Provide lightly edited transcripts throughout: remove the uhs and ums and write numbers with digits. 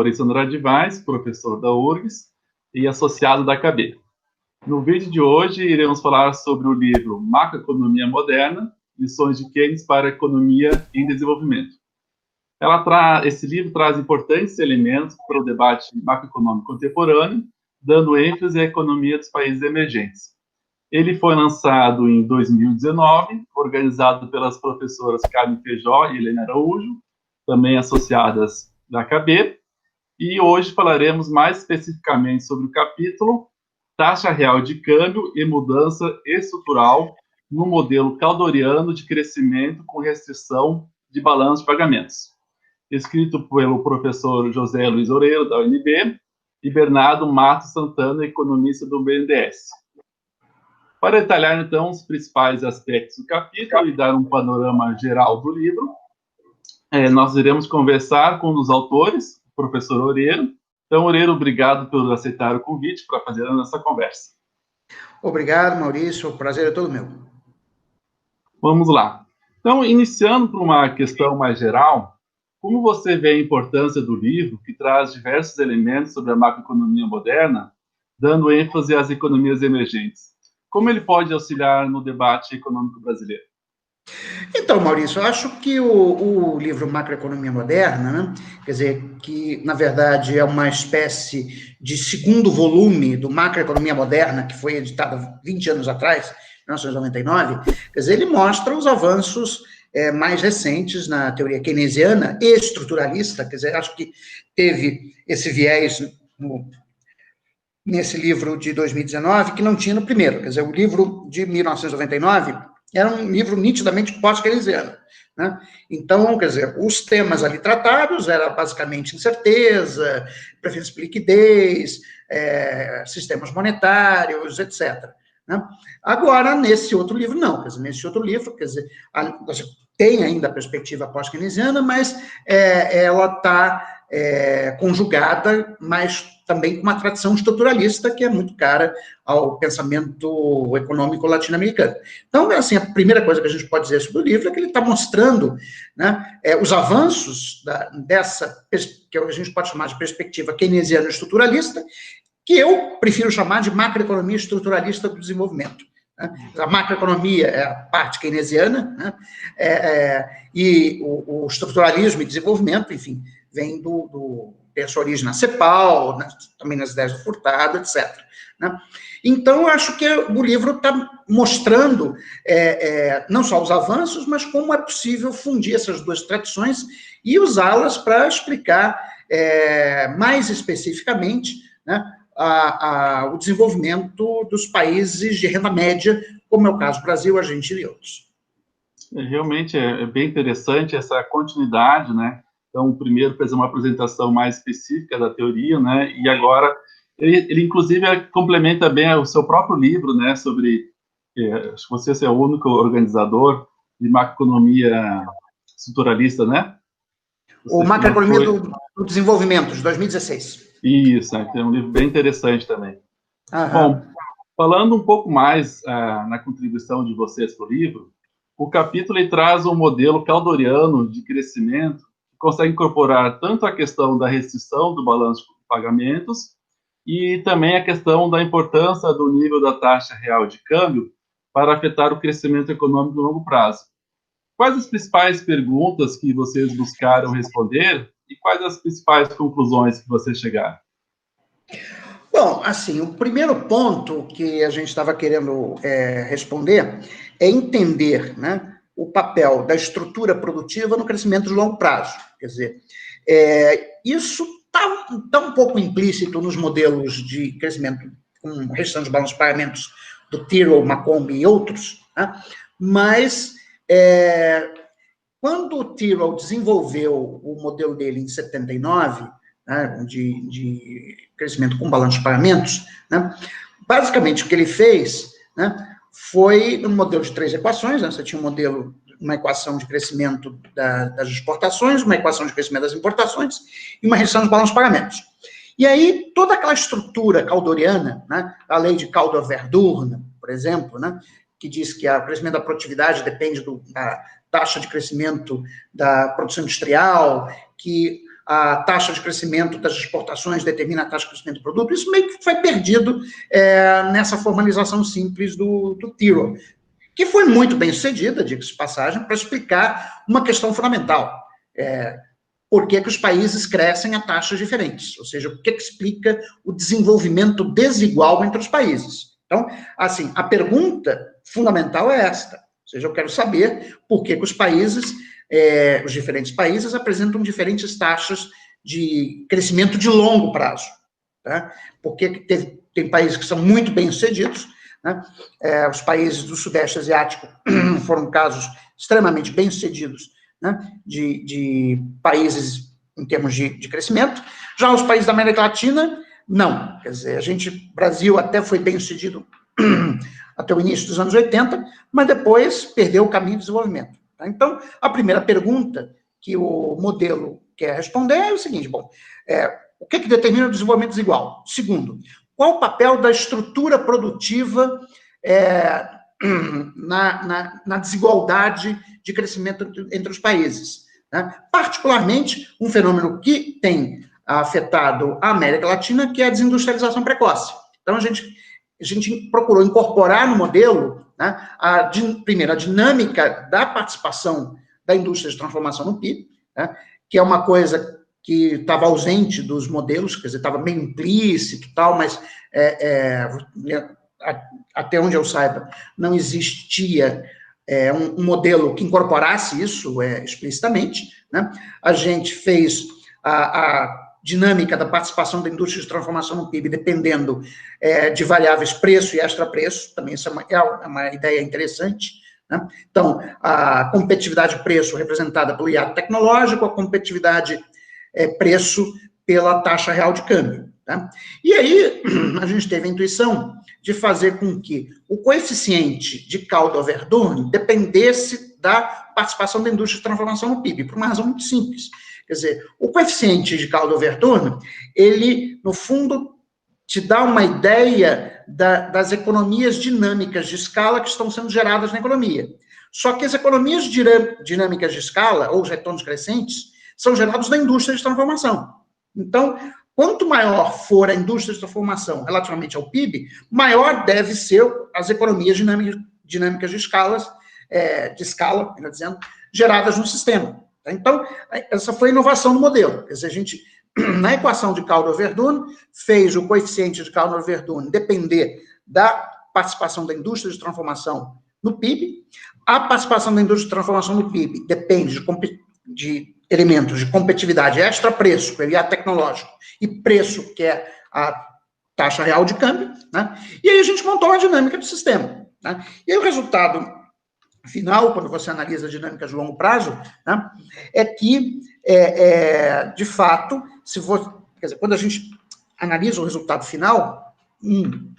Alessandro Advais, professor da URGS e associado da KB. No vídeo de hoje, iremos falar sobre o livro Macroeconomia Moderna, Lições de Keynes para a Economia em Desenvolvimento. Esse livro traz importantes elementos para o debate macroeconômico contemporâneo, dando ênfase à economia dos países emergentes. Ele foi lançado em 2019, organizado pelas professoras Carmen Feijó e Helena Araújo, também associadas da KB, e hoje falaremos mais especificamente sobre o capítulo Taxa Real de Câmbio e Mudança Estrutural no Modelo Caldoriano de Crescimento com Restrição de Balanço de Pagamentos, escrito pelo professor José Luiz Oreiro, da UNB, e Bernardo Matos Santana, economista do BNDES. Para detalhar, então, os principais aspectos do capítulo e dar um panorama geral do livro, nós iremos conversar com um dos autores, o professor Oreiro. Então, Oreiro, obrigado por aceitar o convite para fazer a nossa conversa. Obrigado, Maurício. O prazer é todo meu. Vamos lá. Então, iniciando por uma questão mais geral, como você vê a importância do livro, que traz diversos elementos sobre a macroeconomia moderna, dando ênfase às economias emergentes? Como ele pode auxiliar no debate econômico brasileiro? Então, Maurício, eu acho que o livro Macroeconomia Moderna, né, quer dizer, que, na verdade, é uma espécie de segundo volume do Macroeconomia Moderna, que foi editado 20 anos atrás, 1999, quer dizer, ele mostra os avanços mais recentes na teoria keynesiana e estruturalista, quer dizer, acho que teve esse viés nesse livro de 2019 que não tinha no primeiro, quer dizer, o livro de 1999 era um livro nitidamente pós-keynesiano, né? Então, quer dizer, os temas ali tratados eram basicamente incerteza, preferência por liquidez, sistemas monetários, etc., né? Agora, nesse outro livro, não. Quer dizer, nesse outro livro, quer dizer, tem ainda a perspectiva pós-keynesiana, mas ela está conjugada, mas também com uma tradição estruturalista que é muito cara ao pensamento econômico latino-americano. Então, assim, a primeira coisa que a gente pode dizer sobre o livro é que ele está mostrando, né, os avanços dessa, que a gente pode chamar de perspectiva keynesiana estruturalista, que eu prefiro chamar de macroeconomia estruturalista do desenvolvimento. A macroeconomia é a parte keynesiana, né, e o estruturalismo e desenvolvimento, enfim, vem tem sua origem na CEPAL, né, também nas ideias do Furtado, etc., né? Então, eu acho que o livro está mostrando não só os avanços, mas como é possível fundir essas duas tradições e usá-las para explicar mais especificamente, né, o desenvolvimento dos países de renda média, como é o caso do Brasil, Argentina e outros. Realmente é bem interessante essa continuidade, né? Então, primeiro fez uma apresentação mais específica da teoria, né? E agora ele inclusive complementa bem o seu próprio livro, né? Sobre acho que você é o único organizador de macroeconomia estruturalista, né? O Macroeconomia do Desenvolvimento, de 2016. Isso, né? É um livro bem interessante também. Aham. Bom, falando um pouco mais na contribuição de vocês para o livro, o capítulo ele traz um modelo caldoriano de crescimento que consegue incorporar tanto a questão da restrição do balanço de pagamentos e também a questão da importância do nível da taxa real de câmbio para afetar o crescimento econômico no longo prazo. Quais as principais perguntas que vocês buscaram responder e quais as principais conclusões que vocês chegaram? Bom, assim, o primeiro ponto que a gente estava querendo responder é entender, né, o papel da estrutura produtiva no crescimento de longo prazo. Quer dizer, isso está um pouco implícito nos modelos de crescimento com restrição de balanço de pagamentos do Tyrrell, Macomb e outros, né, mas quando o Tyrrell desenvolveu o modelo dele em 79, né, de crescimento com balanço de pagamentos, né, basicamente o que ele fez, né, foi um modelo de 3 equações, né, você tinha uma equação de crescimento das exportações, uma equação de crescimento das importações e uma restrição de balanço de pagamentos. E aí, toda aquela estrutura caldoriana, né, a lei de Caldor-Verdun, por exemplo, né, que diz que o crescimento da produtividade depende da taxa de crescimento da produção industrial, que a taxa de crescimento das exportações determina a taxa de crescimento do produto, isso meio que foi perdido nessa formalização simples do Tyrrell, que foi muito bem sucedida, diga-se de passagem, para explicar uma questão fundamental. Por que os países crescem a taxas diferentes? Ou seja, o que explica o desenvolvimento desigual entre os países? Então, assim, a pergunta fundamental é esta. Ou seja, eu quero saber por que os países, os diferentes países, apresentam diferentes taxas de crescimento de longo prazo. Tá? Porque tem países que são muito bem-sucedidos, né? Os países do Sudeste Asiático foram casos extremamente bem-sucedidos, né? de países em termos de crescimento. Já os países da América Latina, não. Quer dizer, Brasil até foi bem-sucedido até o início dos anos 80, mas depois perdeu o caminho de desenvolvimento. Tá? Então, a primeira pergunta que o modelo quer responder é o seguinte, o que determina o desenvolvimento desigual? Segundo, qual o papel da estrutura produtiva na desigualdade de crescimento entre os países? Né? Particularmente, um fenômeno que tem afetado a América Latina, que é a desindustrialização precoce. Então, a gente procurou incorporar no modelo, né, primeiro, a dinâmica da participação da indústria de transformação no PIB, né, que é uma coisa que estava ausente dos modelos, quer dizer, estava meio implícito e tal, mas até onde eu saiba, não existia um modelo que incorporasse isso explicitamente, né? A gente fez a dinâmica da participação da indústria de transformação no PIB dependendo de variáveis preço e extra-preço, também isso é uma ideia interessante, né? Então, a competitividade preço representada pelo hiato tecnológico, a competitividade preço pela taxa real de câmbio. Tá? E aí, a gente teve a intuição de fazer com que o coeficiente de Caldwell-Verdun dependesse da participação da indústria de transformação no PIB, por uma razão muito simples. Quer dizer, o coeficiente de Caldwell-Verdun, ele, no fundo, te dá uma ideia das economias dinâmicas de escala que estão sendo geradas na economia. Só que as economias dinâmicas de escala, ou os retornos crescentes, são gerados na indústria de transformação. Então, quanto maior for a indústria de transformação relativamente ao PIB, maior deve ser as economias dinâmicas de escala, melhor dizendo, geradas no sistema. Então, essa foi a inovação do modelo. Quer dizer, a gente, na equação de Caldwell-Verdun, fez o coeficiente de Caldwell-Verdun depender da participação da indústria de transformação no PIB. A participação da indústria de transformação no PIB depende de elementos de competitividade extra-preço, que é o hiato tecnológico, e preço, que é a taxa real de câmbio, né? E aí a gente montou uma dinâmica do sistema. Né? E aí o resultado final, quando você analisa a dinâmica de longo prazo, né, é que, de fato, quer dizer, quando a gente analisa o resultado final, um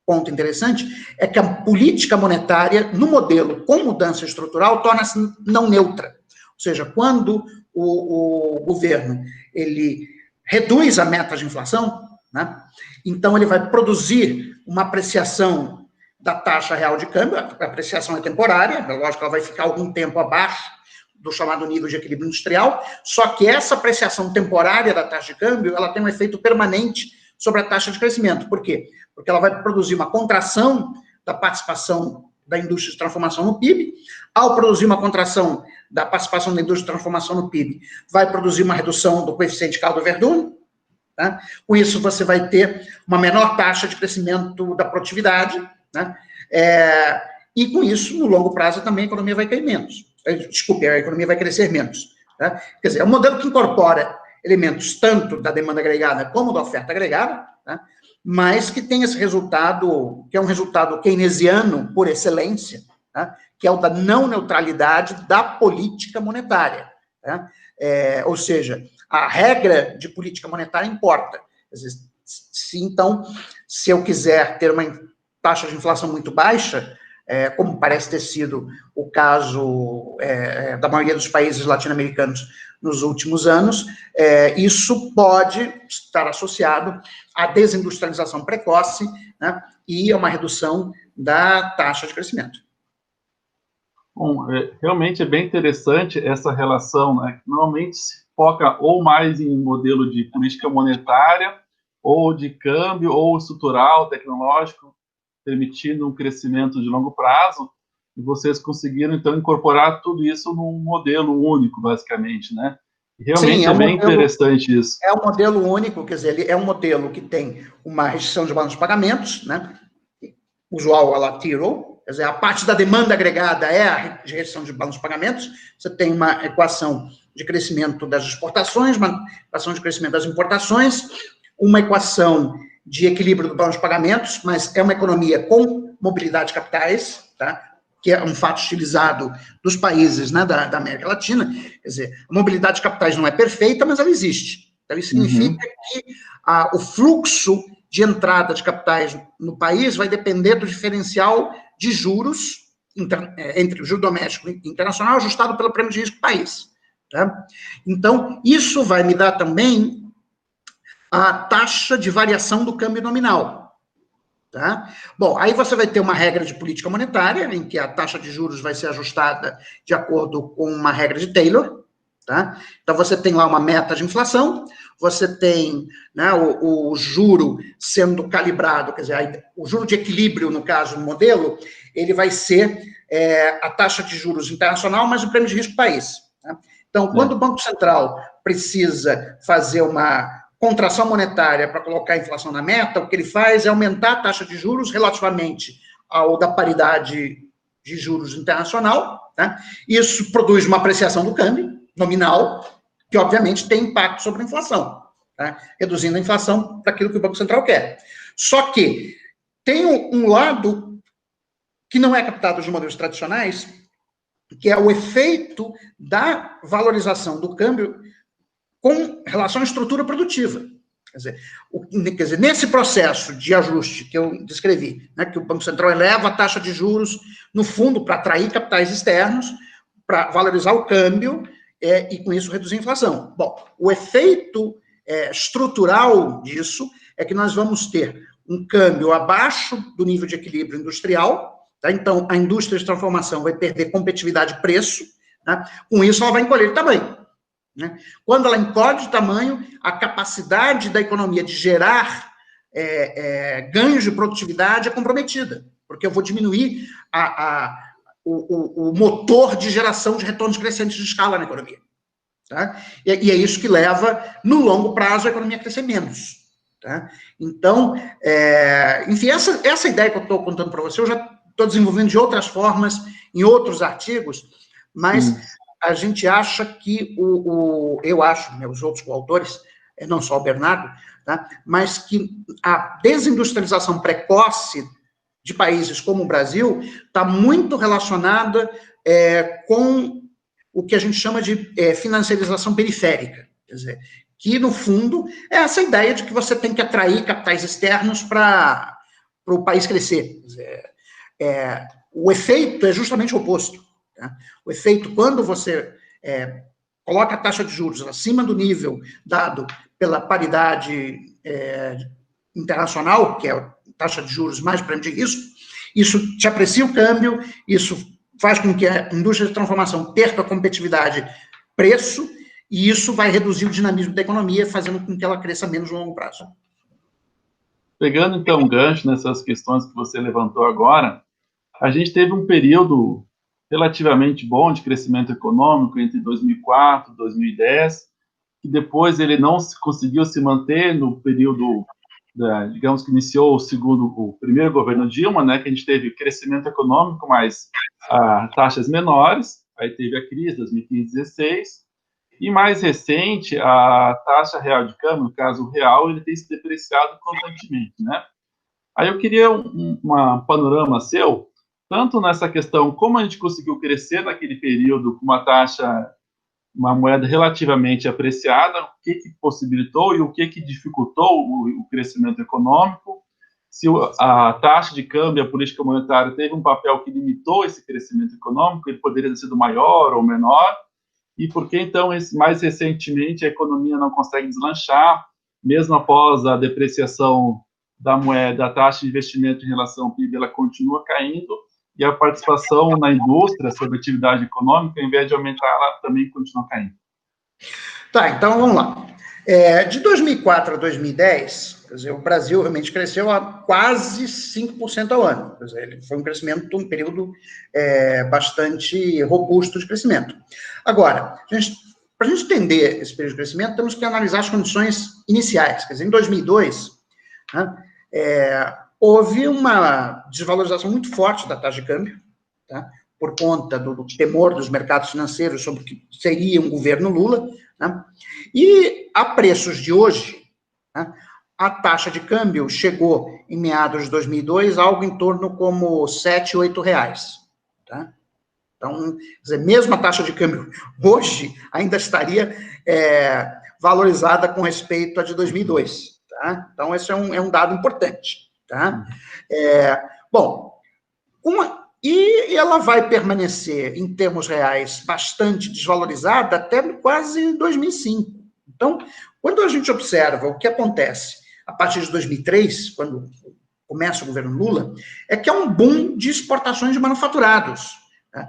ponto interessante é que a política monetária, no modelo com mudança estrutural, torna-se não neutra. Ou seja, quando o governo ele reduz a meta de inflação, né, então ele vai produzir uma apreciação da taxa real de câmbio, a apreciação é temporária, é lógico que ela vai ficar algum tempo abaixo do chamado nível de equilíbrio industrial, só que essa apreciação temporária da taxa de câmbio, ela tem um efeito permanente sobre a taxa de crescimento. Por quê? Porque ela vai produzir uma contração da participação da indústria de transformação no PIB. Ao produzir uma contração da participação da indústria de transformação no PIB, vai produzir uma redução do coeficiente Caldwell-Verdun. Tá? Com isso, você vai ter uma menor taxa de crescimento da produtividade, né? E com isso, no longo prazo, também a economia vai cair menos. Desculpe, a economia vai crescer menos. Tá? Quer dizer, é um modelo que incorpora elementos tanto da demanda agregada como da oferta agregada, tá? Mas que tem esse resultado, que é um resultado keynesiano por excelência, tá? Que é o da não neutralidade da política monetária. Tá? Ou seja, a regra de política monetária importa. Então, se eu quiser ter uma taxa de inflação muito baixa, como parece ter sido o caso da maioria dos países latino-americanos nos últimos anos, isso pode estar associado à desindustrialização precoce, né, e a uma redução da taxa de crescimento. Bom, realmente é bem interessante essa relação, né? Normalmente foca ou mais em modelo de política monetária, ou de câmbio, ou estrutural, tecnológico, permitindo um crescimento de longo prazo, e vocês conseguiram, então, incorporar tudo isso num modelo único, basicamente, né? E realmente Sim, é bem interessante isso. É um modelo único, quer dizer, ele é um modelo que tem uma restrição de balanço de pagamentos, né? Usual a lateral, quer dizer, a parte da demanda agregada é a restrição de balanço de pagamentos. Você tem uma equação de crescimento das exportações, uma equação de crescimento das importações, uma equação de equilíbrio do balanço de pagamentos, mas é uma economia com mobilidade de capitais, tá? Que é um fato utilizado dos países, né, da América Latina. Quer dizer, a mobilidade de capitais não é perfeita, mas ela existe. Então, isso significa que o fluxo de entrada de capitais no país vai depender do diferencial de juros entre o juro doméstico e internacional ajustado pelo prêmio de risco do país. Tá? Então, isso vai me dar também a taxa de variação do câmbio nominal. Tá? Bom, aí você vai ter uma regra de política monetária, em que a taxa de juros vai ser ajustada de acordo com uma regra de Taylor. Tá? Então, você tem lá uma meta de inflação, você tem, né, o juro sendo calibrado, quer dizer, o juro de equilíbrio, no caso, no modelo, ele vai ser a taxa de juros internacional mais o prêmio de risco do país. Tá? Então, quando o Banco Central precisa fazer uma contração monetária para colocar a inflação na meta, o que ele faz é aumentar a taxa de juros relativamente ao da paridade de juros internacional. Tá? Isso produz uma apreciação do câmbio nominal, que obviamente tem impacto sobre a inflação, tá? Reduzindo a inflação para aquilo que o Banco Central quer. Só que tem um lado que não é captado de modelos tradicionais, que é o efeito da valorização do câmbio com relação à estrutura produtiva. Quer dizer, nesse processo de ajuste que eu descrevi, né, que o Banco Central eleva a taxa de juros, no fundo, para atrair capitais externos, para valorizar o câmbio, e com isso reduzir a inflação. Bom, o efeito estrutural disso é que nós vamos ter um câmbio abaixo do nível de equilíbrio industrial, tá? Então, a indústria de transformação vai perder competitividade de preço, né? Com isso ela vai encolher de tamanho. Né? Quando ela encolhe de tamanho, a capacidade da economia de gerar ganhos de produtividade é comprometida, porque eu vou diminuir o motor de geração de retornos crescentes de escala na economia. Tá? E é isso que leva, no longo prazo, a economia a crescer menos. Tá? Então, enfim, essa ideia que eu estou contando para você, eu já estou desenvolvendo de outras formas, em outros artigos, mas a gente acha que, eu acho, né, os outros coautores, não só o Bernardo, tá? Mas que a desindustrialização precoce de países como o Brasil está muito relacionada com o que a gente chama de financiarização periférica. Quer dizer, que, no fundo, é essa ideia de que você tem que atrair capitais externos para o país crescer. Quer dizer, o efeito é justamente o oposto. Tá? O efeito, quando você coloca a taxa de juros acima do nível dado pela paridade internacional, que é a taxa de juros mais prêmio de risco, isso te aprecia o câmbio, isso faz com que a indústria de transformação perca a competitividade preço, e isso vai reduzir o dinamismo da economia, fazendo com que ela cresça menos no longo prazo. Pegando, então, um gancho nessas questões que você levantou agora, a gente teve um período relativamente bom de crescimento econômico entre 2004 e 2010, que depois ele não conseguiu se manter no período, digamos que iniciou o primeiro governo Dilma, né, que a gente teve crescimento econômico, mas taxas menores, aí teve a crise, 2015 2016, e mais recente, a taxa real de câmbio, no caso o real, ele tem se depreciado constantemente, né? Aí eu queria um panorama seu, tanto nessa questão, como a gente conseguiu crescer naquele período com uma moeda relativamente apreciada, o que possibilitou e o que dificultou o crescimento econômico, se a taxa de câmbio, a política monetária teve um papel que limitou esse crescimento econômico, ele poderia ter sido maior ou menor, e por que, então, mais recentemente, a economia não consegue deslanchar, mesmo após a depreciação da moeda, a taxa de investimento em relação ao PIB, ela continua caindo, e a participação na indústria sobre a atividade econômica, ao invés de aumentar, ela também continua caindo. Tá, então vamos lá. De 2004 a 2010, quer dizer, o Brasil realmente cresceu a quase 5% ao ano. Quer dizer, ele foi um crescimento, um período bastante robusto de crescimento. Agora, para a gente entender esse período de crescimento, temos que analisar as condições iniciais. Quer dizer, em 2002, né, houve uma desvalorização muito forte da taxa de câmbio, tá, por conta do temor dos mercados financeiros sobre o que seria um governo Lula, né, e a preços de hoje, né, a taxa de câmbio chegou, em meados de 2002, algo em torno como R$ 7, R$ 8. Tá? Então, quer dizer, mesmo a taxa de câmbio hoje ainda estaria valorizada com respeito à de 2002. Tá? Então, esse é um dado importante. Tá? Bom, e ela vai permanecer, em termos reais, bastante desvalorizada até quase 2005. Então, quando a gente observa o que acontece a partir de 2003, quando começa o governo Lula, é que é um boom de exportações de manufaturados. Tá?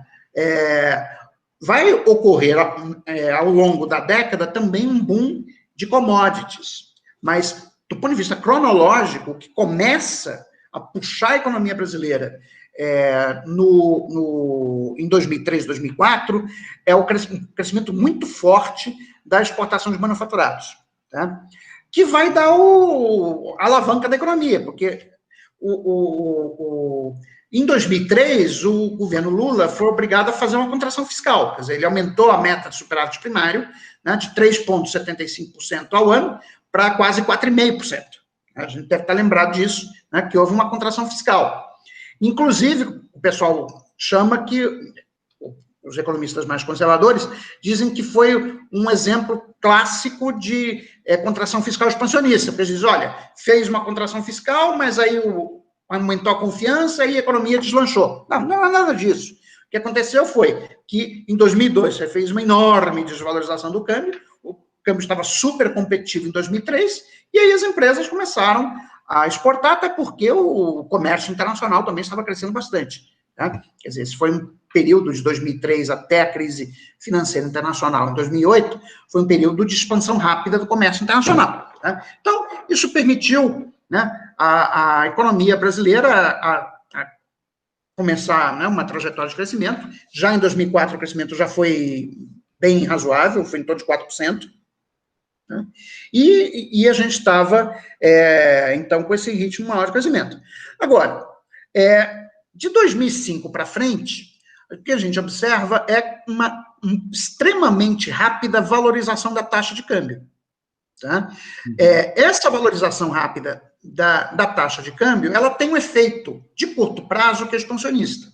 Vai ocorrer, ao longo da década, também um boom de commodities. Mas, do ponto de vista cronológico, o que começa a puxar a economia brasileira em 2003, 2004, é o crescimento muito forte da exportação de manufaturados, tá? Que vai dar a alavanca da economia, porque em 2003, o governo Lula foi obrigado a fazer uma contração fiscal, quer dizer, ele aumentou a meta de superávit primário, né, de 3,75% ao ano para quase 4,5%. A gente deve estar lembrado disso, né, que houve uma contração fiscal. Inclusive, o pessoal chama que, os economistas mais conservadores, dizem que foi um exemplo clássico de contração fiscal expansionista. Eles dizem, olha, fez uma contração fiscal, mas aí aumentou a confiança e a economia deslanchou. Não é nada disso. O que aconteceu foi que, em 2002, você fez uma enorme desvalorização do câmbio, o câmbio estava super competitivo em 2003, e aí as empresas começaram a exportar, até porque o comércio internacional também estava crescendo bastante. Tá? Quer dizer, esse foi um período de 2003 até a crise financeira internacional em 2008, foi um período de expansão rápida do comércio internacional. Tá? Então, isso permitiu, né, a economia brasileira a começar, né, uma trajetória de crescimento. Já em 2004, o crescimento já foi bem razoável, foi em torno de 4%. Né? E a gente estava, então, com esse ritmo maior de crescimento. Agora, de 2005 para frente, o que a gente observa é uma extremamente rápida valorização da taxa de câmbio. Tá? Essa valorização rápida da taxa de câmbio, ela tem um efeito de curto prazo que é expansionista.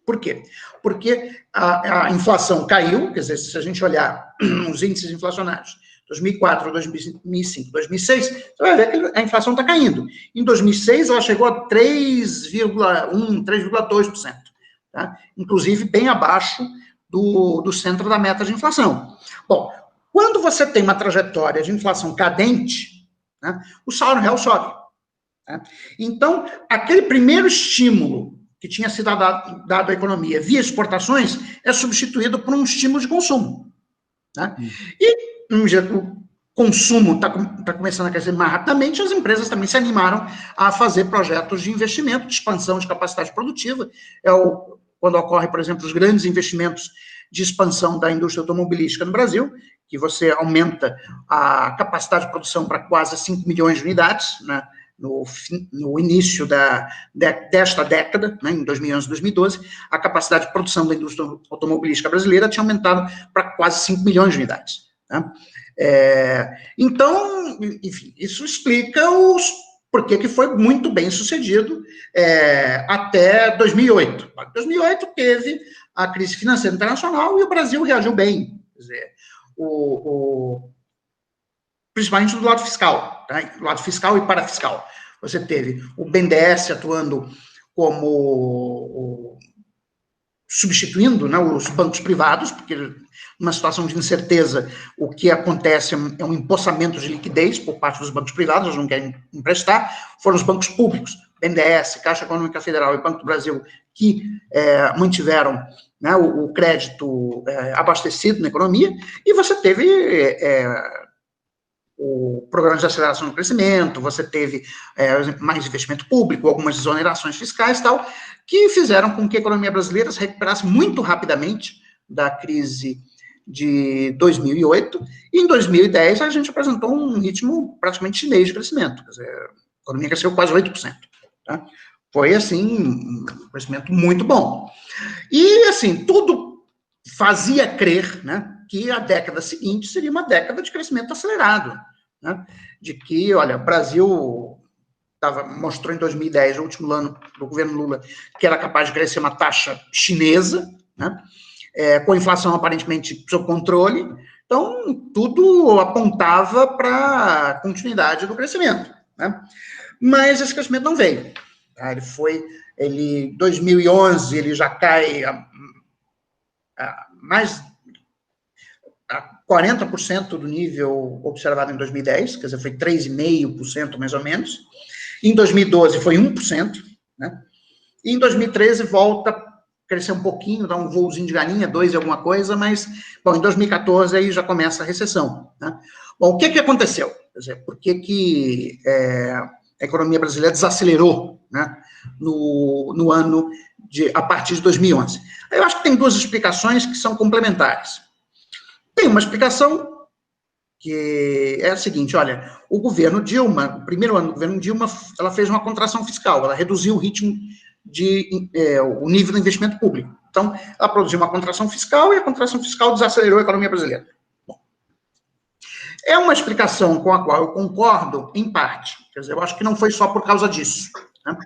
Por quê? Porque a inflação caiu, quer dizer, se a gente olhar os índices inflacionários, 2004, 2005, 2006, você vai ver que a inflação está caindo. Em 2006, ela chegou a 3,1%, 3,2%. Tá? Inclusive, bem abaixo do centro da meta de inflação. Bom, quando você tem uma trajetória de inflação cadente, né, o salário real sobe. Tá? Então, aquele primeiro estímulo que tinha sido dado à economia via exportações é substituído por um estímulo de consumo. Tá? E o consumo está começando a crescer mais rapidamente, as empresas também se animaram a fazer projetos de investimento, de expansão de capacidade produtiva. Quando ocorre, por exemplo, os grandes investimentos de expansão da indústria automobilística no Brasil, que você aumenta a capacidade de produção para quase 5 milhões de unidades, né, no início desta década, né, em 2011 e 2012, a capacidade de produção da indústria automobilística brasileira tinha aumentado para quase 5 milhões de unidades. Tá? Então, enfim, isso explica por que foi muito bem sucedido até 2008. Em 2008 teve a crise financeira internacional e o Brasil reagiu bem. Quer dizer, principalmente do lado fiscal, tá? Do lado fiscal e parafiscal. Você teve o BNDES atuando como substituindo, né, os bancos privados, porque numa situação de incerteza, o que acontece é um empossamento de liquidez por parte dos bancos privados, eles não querem emprestar, foram os bancos públicos, BNDES, Caixa Econômica Federal e Banco do Brasil, que mantiveram, né, o crédito abastecido na economia, e você teve o programa de aceleração do crescimento, você teve mais investimento público, algumas exonerações fiscais e tal, que fizeram com que a economia brasileira se recuperasse muito rapidamente da crise de 2008, e em 2010 a gente apresentou um ritmo praticamente chinês de crescimento, quer dizer, a economia cresceu quase 8%. Tá? Foi, assim, um crescimento muito bom. E, assim, tudo fazia crer, né, que a década seguinte seria uma década de crescimento acelerado, né, de que, olha, o Brasil mostrou em 2010, o último ano do governo Lula, que era capaz de crescer uma taxa chinesa, né, com a inflação aparentemente sob controle. Então, tudo apontava para a continuidade do crescimento, né? Mas esse crescimento não veio. Tá? Em 2011, ele já cai mais a 40% do nível observado em 2010, quer dizer, foi 3,5% mais ou menos. Em 2012 foi 1%, né? E em 2013 volta a crescer um pouquinho, dá um voozinho de galinha, 2 e alguma coisa, mas, bom, em 2014 aí já começa a recessão, né? Bom, o que aconteceu? Quer dizer, por que a economia brasileira desacelerou, né, no ano a partir de 2011? Eu acho que tem duas explicações que são complementares. Tem uma explicação que é a seguinte, olha, o governo Dilma, o primeiro ano do governo Dilma, ela fez uma contração fiscal, ela reduziu o ritmo o nível do investimento público. Então, ela produziu uma contração fiscal e a contração fiscal desacelerou a economia brasileira. Bom, é uma explicação com a qual eu concordo em parte. Quer dizer, eu acho que não foi só por causa disso, né?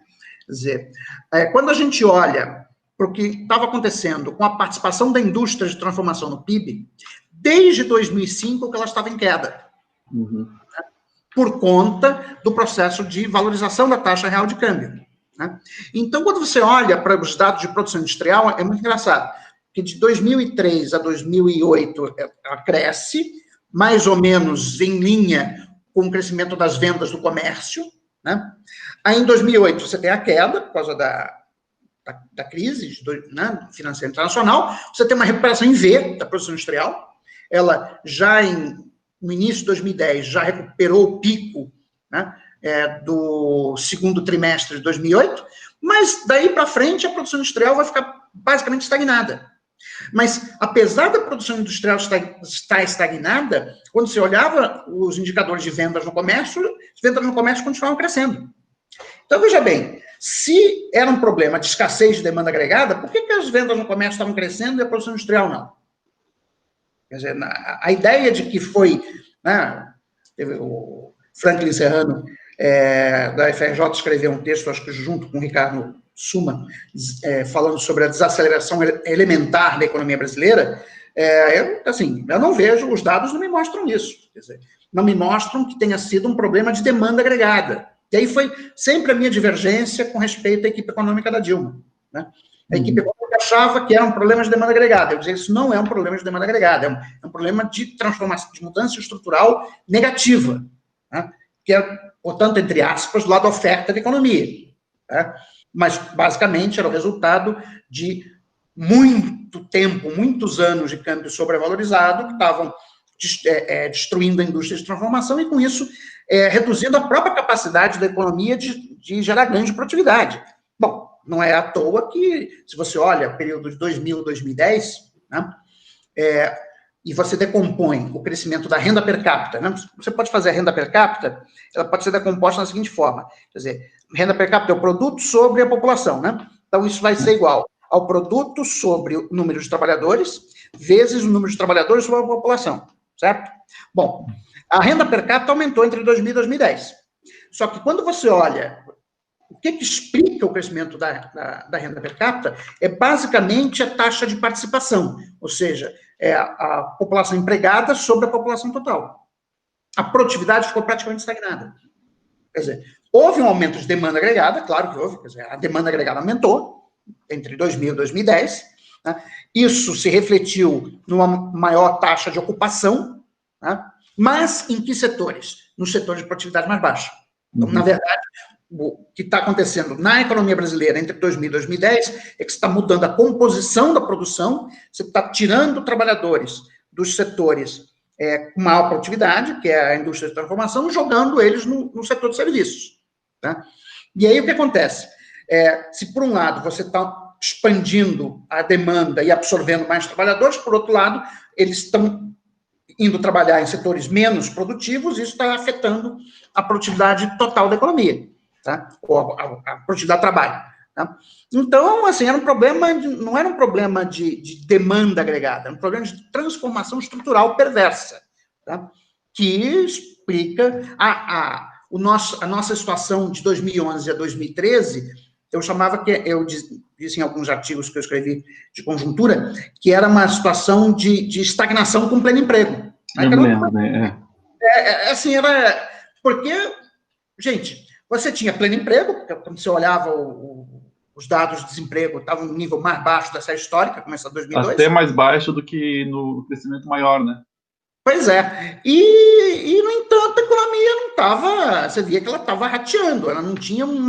Quer dizer, quando a gente olha para o que estava acontecendo com a participação da indústria de transformação no PIB, desde 2005 que ela estava em queda, né, por conta do processo de valorização da taxa real de câmbio, né? Então, quando você olha para os dados de produção industrial, é muito engraçado, que de 2003 a 2008 ela cresce, mais ou menos em linha com o crescimento das vendas do comércio, né? Aí, em 2008, você tem a queda, por causa da crise, né, financeira internacional, você tem uma recuperação em V da produção industrial, ela já no início de 2010 já recuperou o pico, né, do segundo trimestre de 2008, mas daí para frente a produção industrial vai ficar basicamente estagnada. Mas, apesar da produção industrial estar estagnada, quando você olhava os indicadores de vendas no comércio, as vendas no comércio continuavam crescendo. Então, veja bem, se era um problema de escassez de demanda agregada, por que as vendas no comércio estavam crescendo e a produção industrial não? Quer dizer, a ideia de que foi, né, o Franklin Serrano, da FRJ, escreveu um texto, acho que junto com o Ricardo Suma, falando sobre a desaceleração elementar da economia brasileira, eu não vejo, os dados não me mostram isso. Quer dizer, não me mostram que tenha sido um problema de demanda agregada. E aí foi sempre a minha divergência com respeito à equipe econômica da Dilma, né? A equipe econômica achava que era um problema de demanda agregada. Eu dizia, isso não é um problema de demanda agregada, é um problema de transformação, de mudança estrutural negativa, né? Que é, portanto, entre aspas, do lado da oferta da economia, né? Mas, basicamente, era o resultado de muito tempo, muitos anos de câmbio sobrevalorizado, que estavam destruindo a indústria de transformação e, com isso, reduzindo a própria capacidade da economia de gerar ganho de produtividade. Bom, não é à toa que, se você olha o período de 2000 a 2010, né, e você decompõe o crescimento da renda per capita, né, você pode fazer a renda per capita, ela pode ser decomposta da seguinte forma, quer dizer, renda per capita é o produto sobre a população, né? Então, isso vai ser igual ao produto sobre o número de trabalhadores vezes o número de trabalhadores sobre a população, certo? Bom, a renda per capita aumentou entre 2000 e 2010. Só que quando você olha o que explica o crescimento da renda per capita, é basicamente a taxa de participação, ou seja, a população empregada sobre a população total. A produtividade ficou praticamente estagnada. Quer dizer, houve um aumento de demanda agregada, claro que houve, quer dizer, a demanda agregada aumentou entre 2000 e 2010, né? Isso se refletiu numa maior taxa de ocupação, né? Mas em que setores? Nos setores de produtividade mais baixa. Então, na verdade, o que está acontecendo na economia brasileira entre 2000 e 2010 é que você está mudando a composição da produção, você está tirando trabalhadores dos setores com maior produtividade, que é a indústria de transformação, jogando eles no setor de serviços. Tá? E aí o que acontece? Se por um lado você está expandindo a demanda e absorvendo mais trabalhadores, por outro lado, eles estão indo trabalhar em setores menos produtivos, isso está afetando a produtividade total da economia, tá? Ou a produtividade do trabalho. Tá? Então, assim, era um problema, não era um problema de demanda agregada, era um problema de transformação estrutural perversa, tá? Que explica a nossa situação de 2011 a 2013. Eu chamava eu disse em alguns artigos que eu escrevi de conjuntura, que era uma situação de estagnação com pleno emprego. Eu me lembro, né? Assim, era... Porque, gente, você tinha pleno emprego, porque quando você olhava os dados de desemprego, estavam no nível mais baixo da série histórica, começou em 2002. Até mais baixo do que no crescimento maior, né? Pois é. E, no entanto, a economia não estava... Você via que ela estava rateando, ela não tinha um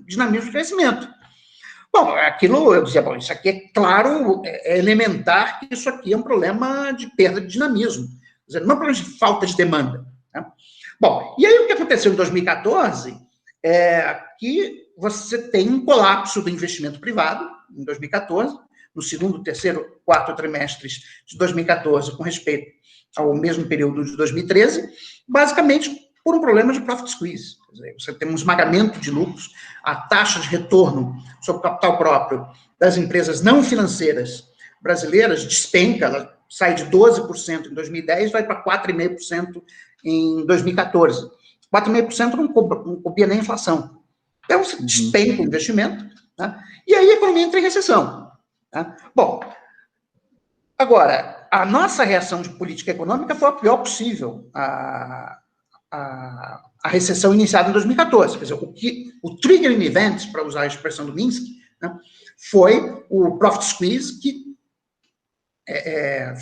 dinamismo de crescimento. Bom, aquilo, eu dizia, bom, isso aqui é claro, é elementar que isso aqui é um problema de perda de dinamismo. Quer dizer, não é um problema de falta de demanda. Né? Bom, e aí o que aconteceu em 2014 é que você tem um colapso do investimento privado, em 2014, no segundo, terceiro, quarto trimestres de 2014, com respeito ao mesmo período de 2013, basicamente por um problema de profit squeeze. Quer dizer, você tem um esmagamento de lucros, a taxa de retorno sobre capital próprio das empresas não financeiras brasileiras despenca, ela sai de 12% em 2010, vai para 4,5% em 2014. 4,5% não copia nem a inflação. Então, você despenca o investimento, tá? E aí a economia entra em recessão. Tá? Bom, agora, a nossa reação de política econômica foi a pior possível a recessão iniciada em 2014. Quer dizer, o triggering event, para usar a expressão do Minsky, né, foi o profit squeeze, que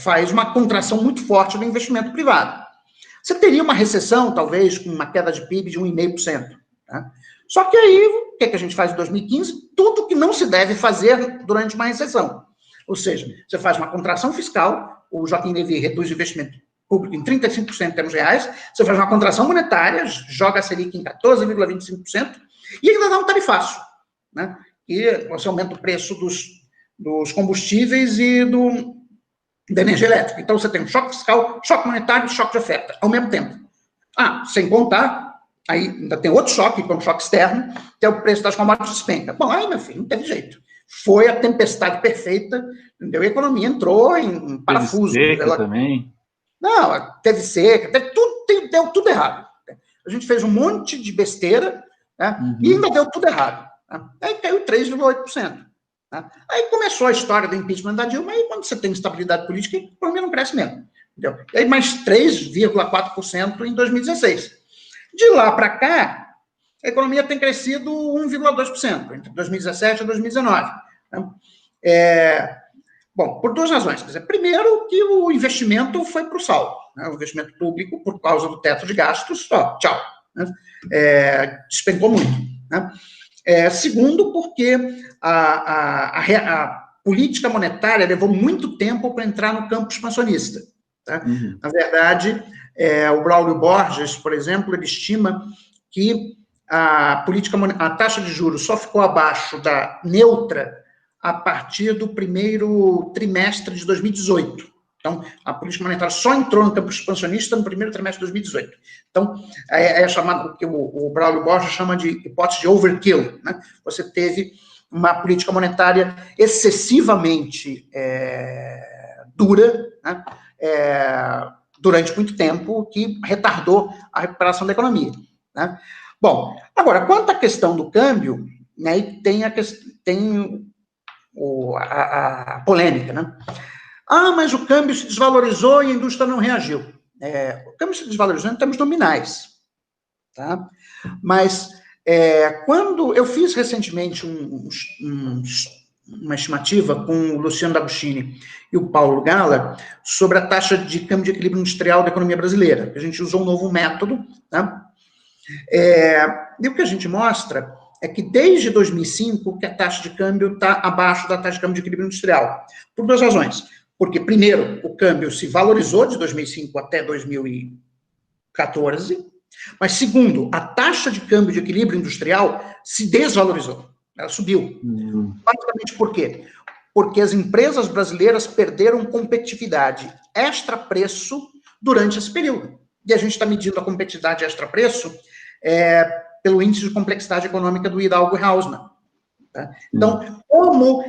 faz uma contração muito forte do investimento privado. Você teria uma recessão, talvez, com uma queda de PIB de 1,5%. Né? Só que aí, o que a gente faz em 2015? Tudo que não se deve fazer durante uma recessão. Ou seja, você faz uma contração fiscal, o Joaquim Levy reduz o investimento público em 35% em termos reais, você faz uma contração monetária, joga a Selic em 14,25%, e ainda dá um tarifaço, né? E você aumenta o preço dos combustíveis e da energia elétrica. Então, você tem um choque fiscal, choque monetário e choque de oferta, ao mesmo tempo. Sem contar, aí ainda tem outro choque, que é um choque externo, que é o preço das commodities despenca. Bom, aí, meu filho, não teve jeito. Foi a tempestade perfeita, entendeu? A economia entrou em parafuso. Teve seca também. Não, teve seca, deu tudo errado. A gente fez um monte de besteira, né? E ainda deu tudo errado. Né? Aí caiu 3,8%. Né? Aí começou a história do impeachment da Dilma, e quando você tem instabilidade política, a economia não cresce mesmo. Entendeu? E aí mais 3,4% em 2016. De lá para cá, a economia tem crescido 1,2%, entre 2017 e 2019. Né? Bom, por duas razões. Quer dizer, primeiro, que o investimento foi para o sal. Né? O investimento público, por causa do teto de gastos, tchau. Né? Despencou muito. Né? Segundo, porque a política monetária levou muito tempo para entrar no campo expansionista. Tá? Na verdade, o Braulio Borges, por exemplo, ele estima que a taxa de juros só ficou abaixo da neutra a partir do primeiro trimestre de 2018. Então, a política monetária só entrou no campo expansionista no primeiro trimestre de 2018. Então, é chamado, o que o Braulio Borges chama de hipótese de overkill. Né? Você teve uma política monetária excessivamente dura, né? Durante muito tempo, que retardou a recuperação da economia. Né? Bom, agora, quanto à questão do câmbio, né, tem a polêmica, né? Mas o câmbio se desvalorizou e a indústria não reagiu. O câmbio se desvalorizou em termos nominais, tá? Mas quando eu fiz recentemente uma estimativa com o Luciano D'Agostini e o Paulo Gala sobre a taxa de câmbio de equilíbrio industrial da economia brasileira. A gente usou um novo método, tá? E o que a gente mostra é que desde 2005 que a taxa de câmbio está abaixo da taxa de câmbio de equilíbrio industrial. Por duas razões. Porque, primeiro, o câmbio se valorizou de 2005 até 2014, mas, segundo, a taxa de câmbio de equilíbrio industrial se desvalorizou. Ela subiu. Basicamente por quê? Porque as empresas brasileiras perderam competitividade extra-preço durante esse período. E a gente está medindo a competitividade extra-preço pelo índice de complexidade econômica do Hidalgo e Hausmann. Tá? Então, como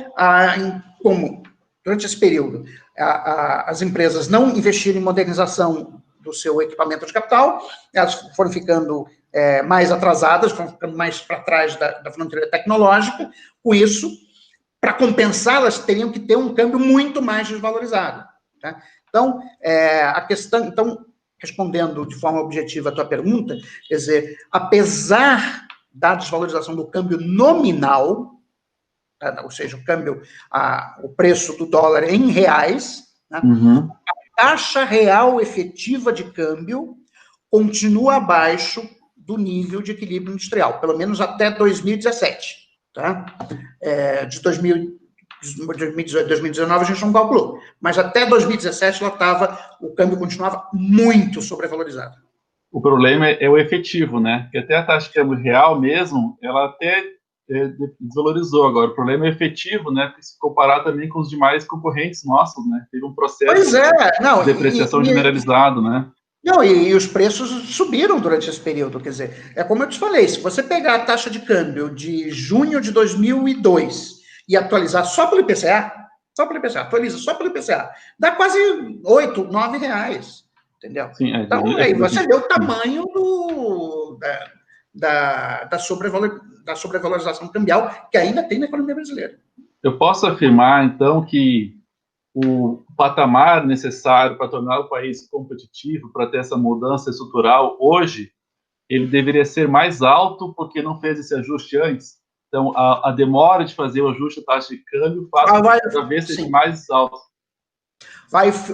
durante esse período as empresas não investiram em modernização do seu equipamento de capital, elas foram ficando mais atrasadas, foram ficando mais para trás da fronteira tecnológica. Com isso, para compensar, elas teriam que ter um câmbio muito mais desvalorizado. Tá? Então, a questão... Então, respondendo de forma objetiva a tua pergunta, quer dizer, apesar da desvalorização do câmbio nominal, tá? Ou seja, o preço do dólar em reais, né? A taxa real efetiva de câmbio continua abaixo do nível de equilíbrio industrial, pelo menos até 2017. Tá? De 2018, 2019 a gente não calculou, mas até 2017 o câmbio continuava muito sobrevalorizado. O problema é o efetivo, né? Porque até a taxa de câmbio real mesmo, ela até desvalorizou agora. O problema é efetivo, né? Porque se comparar também com os demais concorrentes nossos, né? Teve um processo de depreciação generalizado, né? Não, e os preços subiram durante esse período, quer dizer, é como eu te falei, se você pegar a taxa de câmbio de junho de 2002 e atualizar só pelo IPCA, atualiza só pelo IPCA, dá quase 8, 9 reais, entendeu? Sim, então, aí você vê o tamanho da sobrevalorização cambial que ainda tem na economia brasileira. Eu posso afirmar, então, que o patamar necessário para tornar o país competitivo, para ter essa mudança estrutural, hoje, ele deveria ser mais alto porque não fez esse ajuste antes. Então, a demora de fazer o ajuste da taxa de câmbio faz com que cada vez seja mais alto.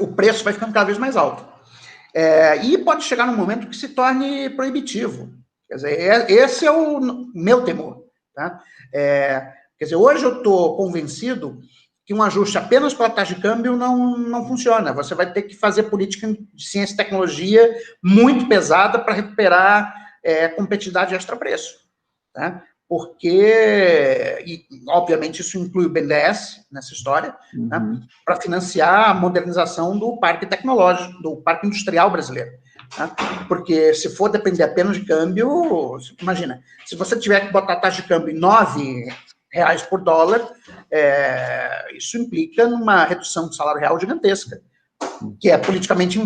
O preço vai ficando cada vez mais alto. E pode chegar num momento que se torne proibitivo. Quer dizer, esse é o meu temor. Tá? Quer dizer, hoje eu estou convencido que um ajuste apenas para a taxa de câmbio não funciona. Você vai ter que fazer política de ciência e tecnologia muito pesada para recuperar competitividade extra-preço. Tá? Porque, obviamente, isso inclui o BNDES nessa história, né, para financiar a modernização do parque tecnológico, do parque industrial brasileiro. Né? Porque se for depender apenas de câmbio, imagina, se você tiver que botar a taxa de câmbio em 9 reais por dólar, isso implica numa redução do salário real gigantesca, que é politicamente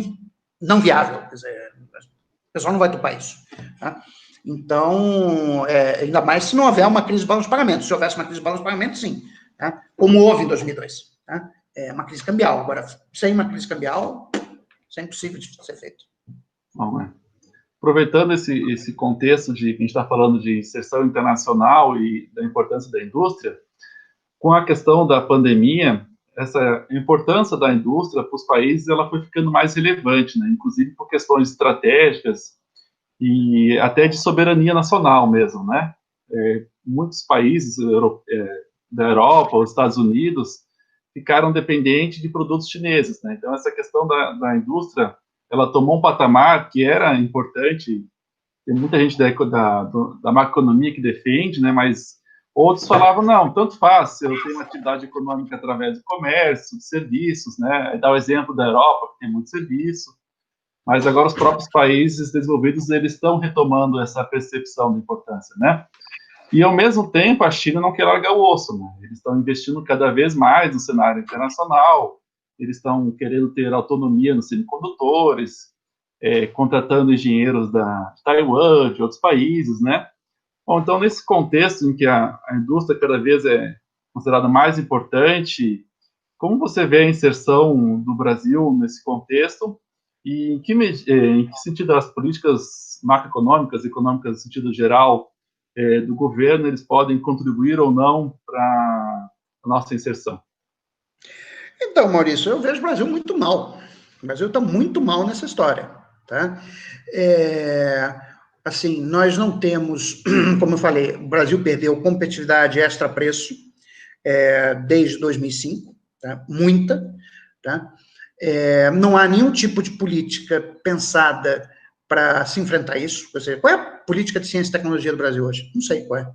não viável. Quer dizer, o pessoal não vai topar isso. Tá? Então, ainda mais se não houver uma crise de balanço de pagamento. Se houvesse uma crise de balanço de pagamento, sim. Tá? Como houve em 2002. Tá? Uma crise cambial. Agora, sem uma crise cambial, isso é impossível de ser feito. Bom, aproveitando esse contexto de que a gente está falando de inserção internacional e da importância da indústria, com a questão da pandemia, essa importância da indústria para os países ela foi ficando mais relevante, né? Inclusive por questões estratégicas e até de soberania nacional mesmo, né? Muitos países da Europa, os Estados Unidos, ficaram dependentes de produtos chineses, né? Então, essa questão da indústria, ela tomou um patamar que era importante. Tem muita gente da macroeconomia que defende, né? Mas outros falavam, não, tanto faz, eu tenho uma atividade econômica através do comércio, de serviços, né? Dá o exemplo da Europa, que tem muito serviço. Mas agora os próprios países desenvolvidos, eles estão retomando essa percepção da importância, né? E, ao mesmo tempo, a China não quer largar o osso, né? Eles estão investindo cada vez mais no cenário internacional, eles estão querendo ter autonomia nos semicondutores, contratando engenheiros de Taiwan, de outros países, né? Bom, então, nesse contexto em que a indústria cada vez é considerada mais importante, como você vê a inserção do Brasil nesse contexto e em que sentido as políticas macroeconômicas, econômicas no sentido geral do governo, eles podem contribuir ou não para a nossa inserção? Então, Maurício, eu vejo o Brasil muito mal. O Brasil está muito mal nessa história. Tá? assim, nós não temos, como eu falei, o Brasil perdeu competitividade extra-preço desde 2005, tá? Muita, tá? Não há nenhum tipo de política pensada para se enfrentar isso. Quer dizer, qual é a política de ciência e tecnologia do Brasil hoje? Não sei qual é.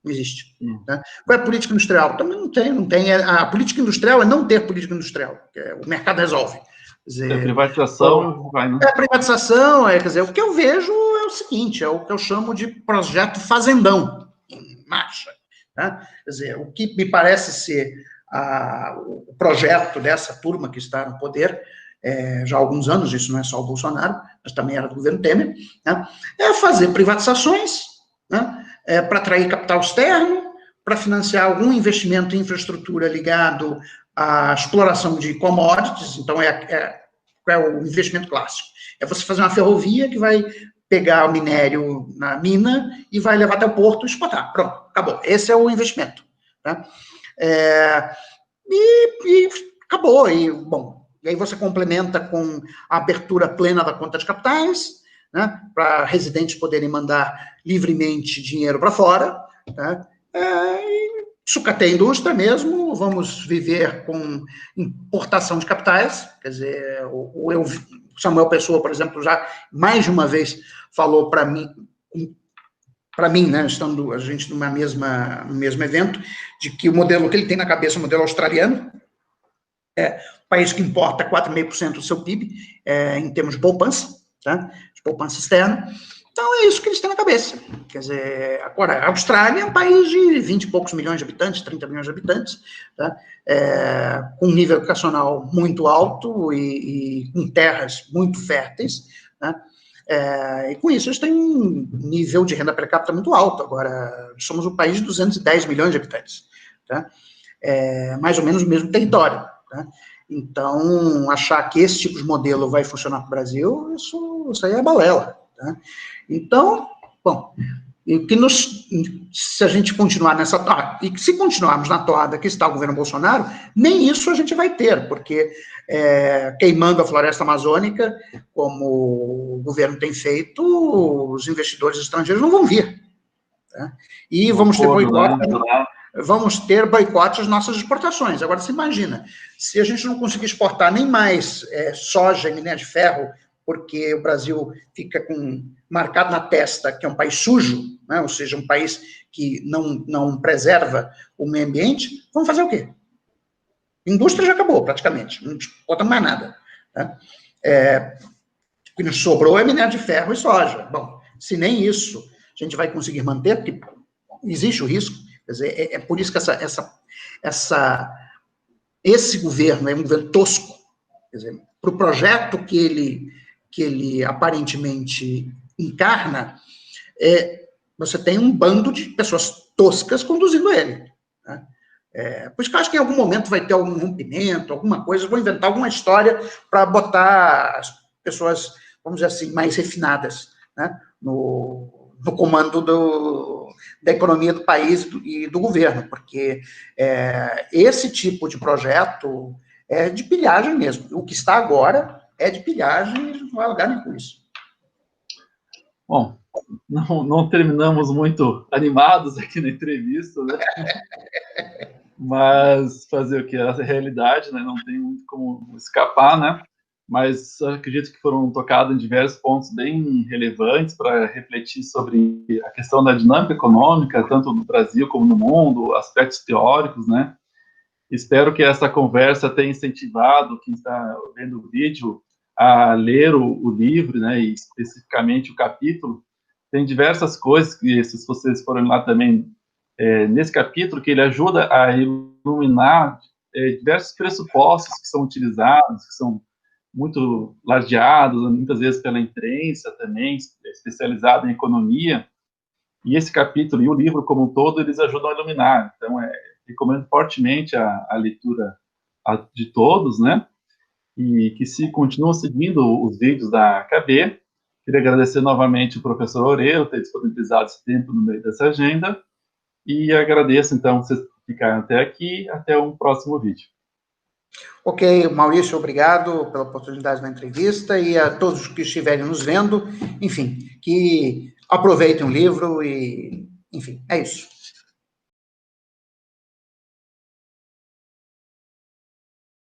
Não existe. Tá? Qual é a política industrial? Também não tem. A política industrial é não ter política industrial. O mercado resolve. Quer dizer, privatização, vai, né? A privatização, quer dizer, o que eu vejo é o seguinte, é o que eu chamo de projeto fazendão em marcha. Tá? Quer dizer, o que me parece ser o projeto dessa turma que está no poder, já há alguns anos, isso não é só o Bolsonaro, mas também era do governo Temer, né? É fazer privatizações, né? Para atrair capital externo, para financiar algum investimento em infraestrutura ligado à exploração de commodities, então qual é o investimento clássico? É você fazer uma ferrovia que vai pegar o minério na mina e vai levar até o porto e exportar. Pronto, acabou. Esse é o investimento. Tá? E acabou. Bom, e aí você complementa com a abertura plena da conta de capitais, né, para residentes poderem mandar livremente dinheiro para fora, tá? Sucateia a indústria mesmo, vamos viver com importação de capitais, quer dizer, o Samuel Pessoa, por exemplo, já mais de uma vez falou para mim, né, estando a gente no mesmo evento, de que o modelo que ele tem na cabeça é o modelo australiano, país que importa 4,5% do seu PIB, em termos de poupança, tá? De poupança externa. Então, é isso que eles têm na cabeça. Quer dizer, agora, a Austrália é um país de 20 e poucos milhões de habitantes, 30 milhões de habitantes, tá? Com um nível educacional muito alto e com terras muito férteis, né? E com isso, eles têm um nível de renda per capita muito alto. Agora, somos um país de 210 milhões de habitantes, tá? Mais ou menos o mesmo território, tá? Então, achar que esse tipo de modelo vai funcionar para o Brasil, isso aí é balela, tá? Então, bom, se a gente continuar nessa toada, e se continuarmos na toada que está o governo Bolsonaro, nem isso a gente vai ter, porque queimando a floresta amazônica, como o governo tem feito, os investidores estrangeiros não vão vir. Tá? E vamos ter boicote, vamos ter boicote às nossas exportações. Agora, você imagina, se a gente não conseguir exportar nem mais soja e minério de ferro, porque o Brasil fica marcado na testa que é um país sujo, né? Ou seja, um país que não preserva o meio ambiente, vamos fazer o quê? A indústria já acabou, praticamente, não exporta mais nada. Tá? O que nos sobrou é minério de ferro e soja. Bom, se nem isso a gente vai conseguir manter, porque existe o risco, quer dizer, é por isso que esse governo é um governo tosco, quer dizer, para o projeto que ele aparentemente encarna, você tem um bando de pessoas toscas conduzindo ele. Né? Por isso que eu acho que em algum momento vai ter algum rompimento, alguma coisa, vou inventar alguma história para botar as pessoas, vamos dizer assim, mais refinadas, né, no comando da economia do país e do governo, porque esse tipo de projeto é de pilhagem mesmo. O que está agora é de pilhagem e não vai lugar nem com isso. Bom, não terminamos muito animados aqui na entrevista, né? Mas fazer o que? Essa é a realidade, né? Não tem muito como escapar, né? Mas acredito que foram tocados em diversos pontos bem relevantes para refletir sobre a questão da dinâmica econômica, tanto no Brasil como no mundo, aspectos teóricos, né? Espero que essa conversa tenha incentivado quem está vendo o vídeo a ler o livro, né? E especificamente o capítulo. Tem diversas coisas que, se vocês forem lá também, nesse capítulo, que ele ajuda a iluminar diversos pressupostos que são utilizados, que são muito ladeados, muitas vezes pela imprensa também, especializada em economia, e esse capítulo e o livro como um todo, eles ajudam a iluminar. Então, recomendo fortemente a leitura de todos, né? E que se continuam seguindo os vídeos da KB. Queria agradecer novamente o professor Oreu ter disponibilizado esse tempo no meio dessa agenda, e agradeço, então, vocês ficarem até aqui, até um próximo vídeo. Ok, Maurício, obrigado pela oportunidade da entrevista e a todos que estiverem nos vendo, enfim, que aproveitem o livro e, enfim, é isso.